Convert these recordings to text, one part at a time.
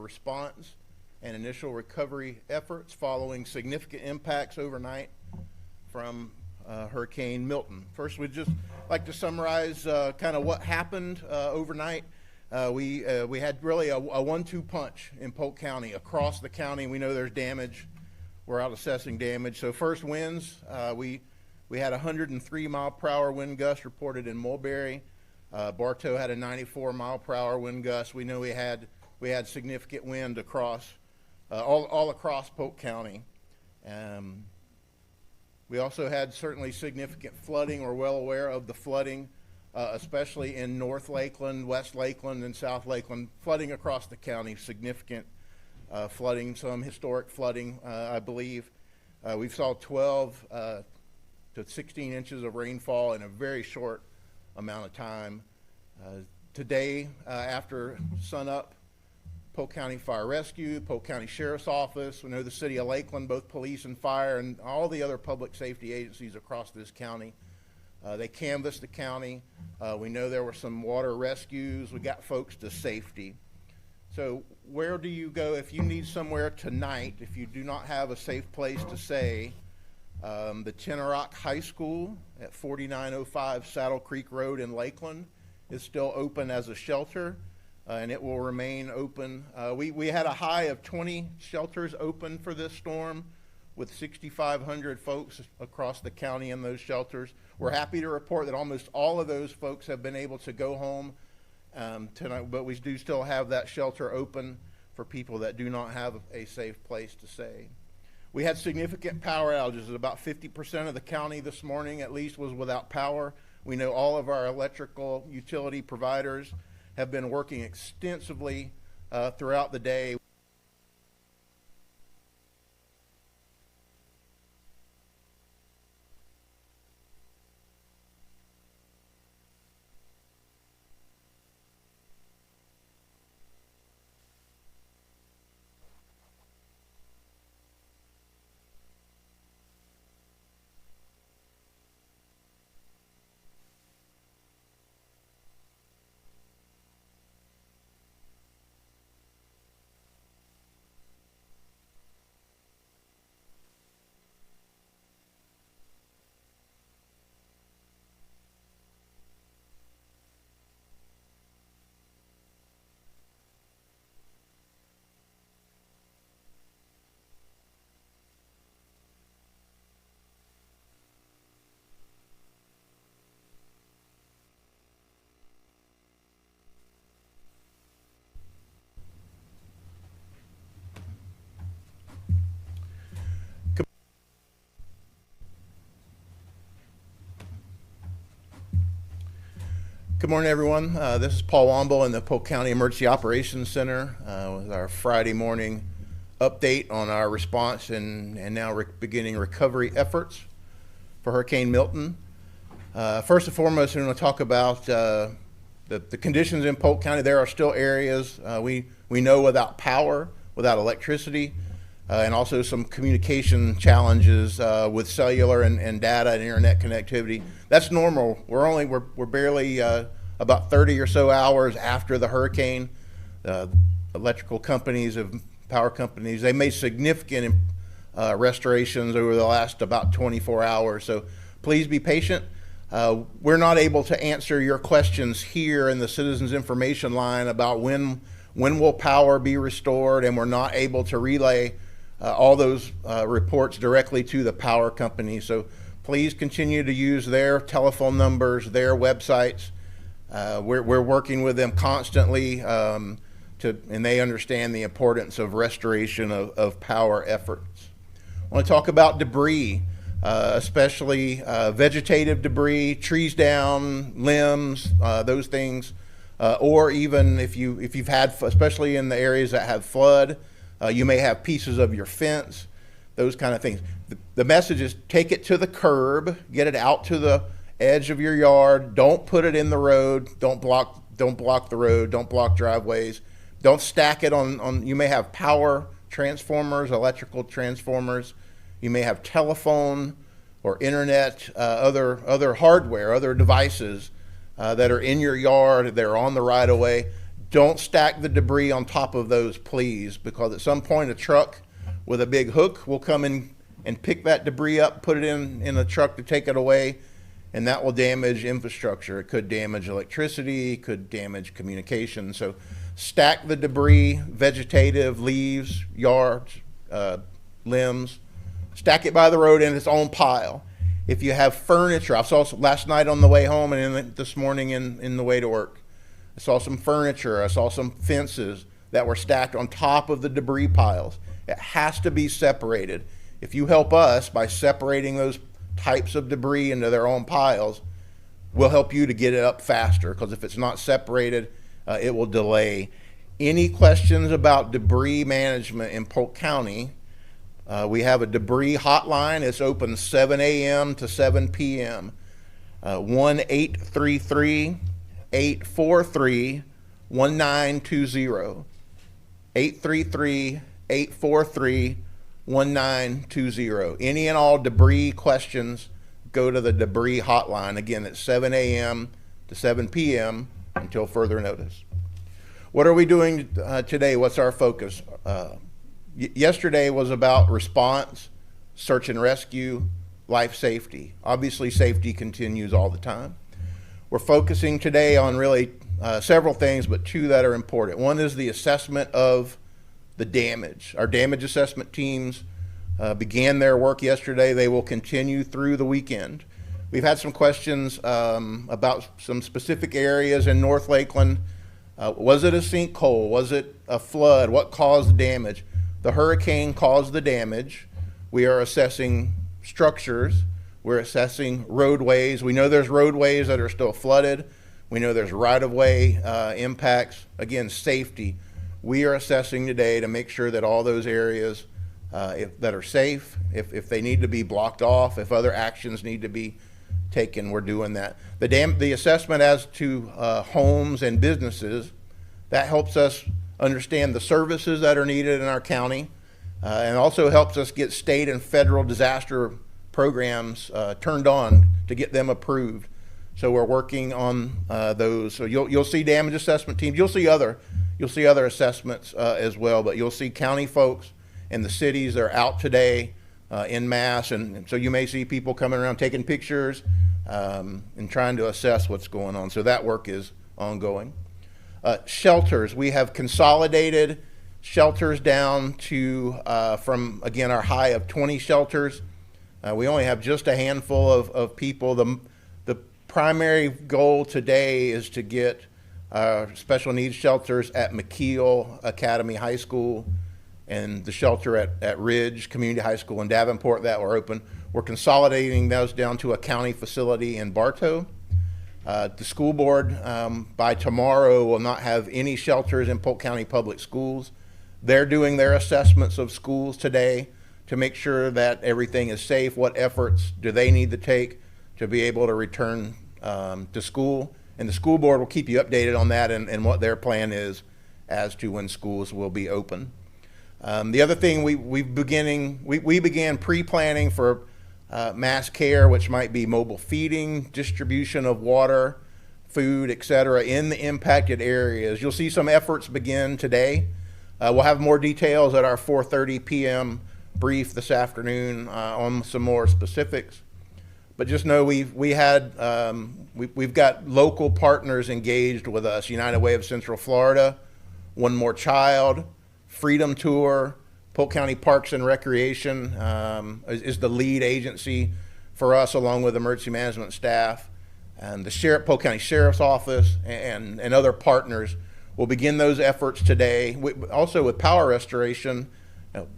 response and initial recovery efforts following significant impacts overnight from Hurricane Milton. First, we'd just like to summarize kind of what happened overnight. We had really a 1-2 punch in Polk County. Across the county, we know there's damage. We're out assessing damage. So first winds, we had 103 mile per hour wind gust reported in Mulberry. Bartow had a 94 mile per hour wind gust. We know we had significant wind across all across Polk County. We also had certainly significant flooding. We're well aware of the flooding, especially in North Lakeland, West Lakeland, and South Lakeland. Flooding across the county, significant flooding, some historic flooding, I believe. We saw 12 to 16 inches of rainfall in a very short amount of time. Today, after sunup, Polk County Fire Rescue, Polk County Sheriff's Office, we know the City of Lakeland, both police and fire, and all the other public safety agencies across this county. They canvassed the county. We know there were some water rescues. We got folks to safety. So where do you go if you need somewhere tonight, if you do not have a safe place to stay? The Tenorock High School at 4905 Saddle Creek Road in Lakeland is still open as a shelter. And it will remain open. We had a high of 20 shelters open for this storm with 6,500 folks across the county in those shelters. We're happy to report that almost all of those folks have been able to go home tonight, but we do still have that shelter open for people that do not have a safe place to stay. We had significant power outages. About 50% of the county this morning at least was without power. We know all of our electrical utility providers have been working extensively throughout the day. Good morning, everyone. This is Paul Womble in the Polk County Emergency Operations Center with our Friday morning update on our response and now beginning recovery efforts for Hurricane Milton. First and foremost, we want to talk about the conditions in Polk County. There are still areas we know without power, without electricity, and also some communication challenges with cellular and data and internet connectivity. That's normal. We're barely about 30 or so hours after the hurricane. Electrical companies, power companies, they made significant restorations over the last about 24 hours. So please be patient. We're not able to answer your questions here in the Citizens Information Line about when will power be restored, and we're not able to relay all those reports directly to the power company. So please continue to use their telephone numbers, their websites. We're working with them constantly and they understand the importance of restoration of power efforts. I want to talk about debris, especially vegetative debris, trees down, limbs, those things, or even if you've had, especially in the areas that have flood, you may have pieces of your fence, those kind of things. The message is take it to the curb, get it out to the edge of your yard. Don't put it in the road. Don't block the road. Don't block driveways. Don't stack it on. You may have power transformers, electrical transformers. You may have telephone or internet, other hardware, other devices that are in your yard. They're on the right of way. Don't stack the debris on top of those, please, because at some point a truck with a big hook will come in and pick that debris up, put it in a truck to take it away, and that will damage infrastructure. It could damage electricity, could damage communication. So stack the debris, vegetative, leaves, yards, limbs, stack it by the road in its own pile. If you have furniture, I saw last night on the way home and this morning in the way to work, I saw some furniture, I saw some fences that were stacked on top of the debris piles. It has to be separated. If you help us by separating those types of debris into their own piles, we'll help you to get it up faster, because if it's not separated, it will delay. Any questions about debris management in Polk County, we have a debris hotline. It's open 7 a.m. to 7 p.m. 1-833-843-1920. 833-843-1920. Any and all debris questions, go to the debris hotline. Again, it's 7 a.m. to 7 p.m. until further notice. What are we doing today? What's our focus? Yesterday was about response, search and rescue, life safety. Obviously, safety continues all the time. We're focusing today on really several things, but two that are important. One is the assessment of the damage. Our damage assessment teams began their work yesterday. They will continue through the weekend. We've had some questions about some specific areas in North Lakeland. Was it a sinkhole? Was it a flood? What caused the damage? The hurricane caused the damage. We are assessing structures. We're assessing roadways. We know there's roadways that are still flooded. We know there's right-of-way impacts. Again, safety. We are assessing today to make sure that all those areas that are safe, if they need to be blocked off, if other actions need to be taken, we're doing that. The assessment as to homes and businesses, that helps us understand the services that are needed in our county, and also helps us get state and federal disaster programs turned on to get them approved. So we're working on those. So you'll see damage assessment teams. You'll see other assessments as well, but you'll see county folks and the cities that are out today en masse, and so you may see people coming around taking pictures and trying to assess what's going on. So that work is ongoing. Shelters, we have consolidated shelters down to from, again, our high of 20 shelters. We only have just a handful of people. The primary goal today is to get special needs shelters at McKeel Academy High School and the shelter at Ridge Community High School in Davenport that were open. We're consolidating those down to a county facility in Bartow. The school board by tomorrow will not have any shelters in Polk County Public Schools. They're doing their assessments of schools today to make sure that everything is safe. What efforts do they need to take to be able to return to school? And the school board will keep you updated on that and what their plan is as to when schools will be open. The other thing we began pre-planning for mass care, which might be mobile feeding, distribution of water, food, etc., in the impacted areas. You'll see some efforts begin today. We'll have more details at our 4:30 p.m. brief this afternoon on some more specifics. But just know we've got local partners engaged with us. United Way of Central Florida, One More Child, Freedom Tour, Polk County Parks and Recreation is the lead agency for us, along with emergency management staff, and the Polk County Sheriff's Office and other partners will begin those efforts today. Also with power restoration,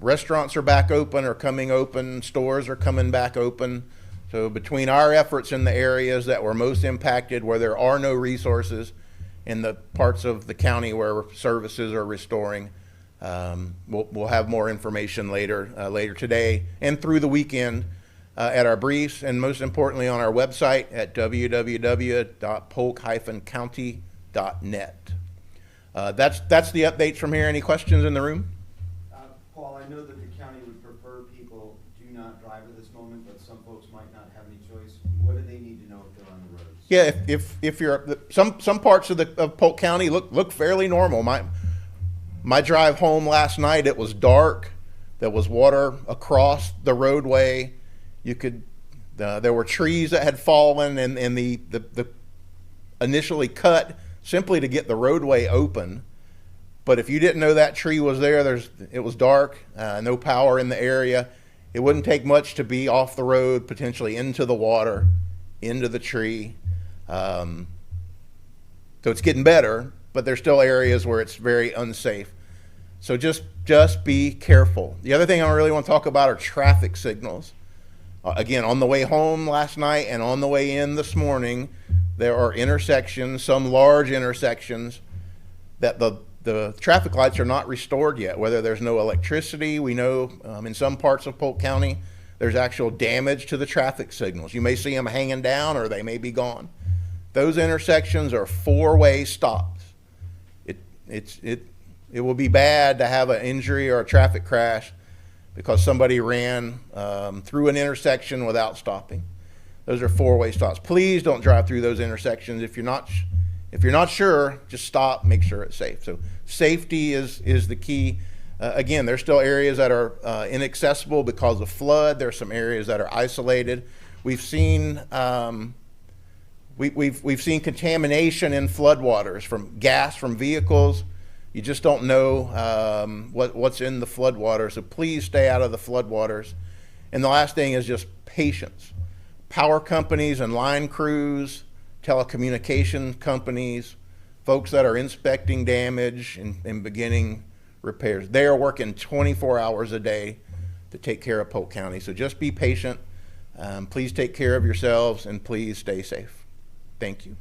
restaurants are back open or coming open, stores are coming back open. So between our efforts in the areas that were most impacted, where there are no resources, in the parts of the county where services are restoring, we'll have more information later today and through the weekend at our briefs, and most importantly on our website at www.polk-county.net. That's the updates from here. Any questions in the room? Paul, I know that the county would prefer people do not drive at this moment, but some folks might not have any choice. What do they need to know if they're on the roads? Yeah, if you're, some parts of Polk County look fairly normal. My drive home last night, it was dark. There was water across the roadway. There were trees that had fallen and the initially cut simply to get the roadway open. But if you didn't know that tree was there, it was dark, no power in the area. It wouldn't take much to be off the road, potentially into the water, into the tree. So it's getting better, but there's still areas where it's very unsafe. So just be careful. The other thing I really want to talk about are traffic signals. Again, on the way home last night and on the way in this morning, there are intersections, some large intersections, that the traffic lights are not restored yet, whether there's no electricity. We know in some parts of Polk County, there's actual damage to the traffic signals. You may see them hanging down or they may be gone. Those intersections are four-way stops. It will be bad to have an injury or a traffic crash because somebody ran through an intersection without stopping. Those are four-way stops. Please don't drive through those intersections. If you're not sure, just stop, make sure it's safe. So safety is the key. Again, there's still areas that are inaccessible because of flood. There are some areas that are isolated. We've seen we've seen contamination in floodwaters from gas from vehicles. You just don't know what's in the floodwaters, so please stay out of the floodwaters. And the last thing is just patience. Power companies and line crews, telecommunication companies, folks that are inspecting damage and beginning repairs, they are working 24 hours a day to take care of Polk County. So just be patient. Please take care of yourselves and please stay safe. Thank you.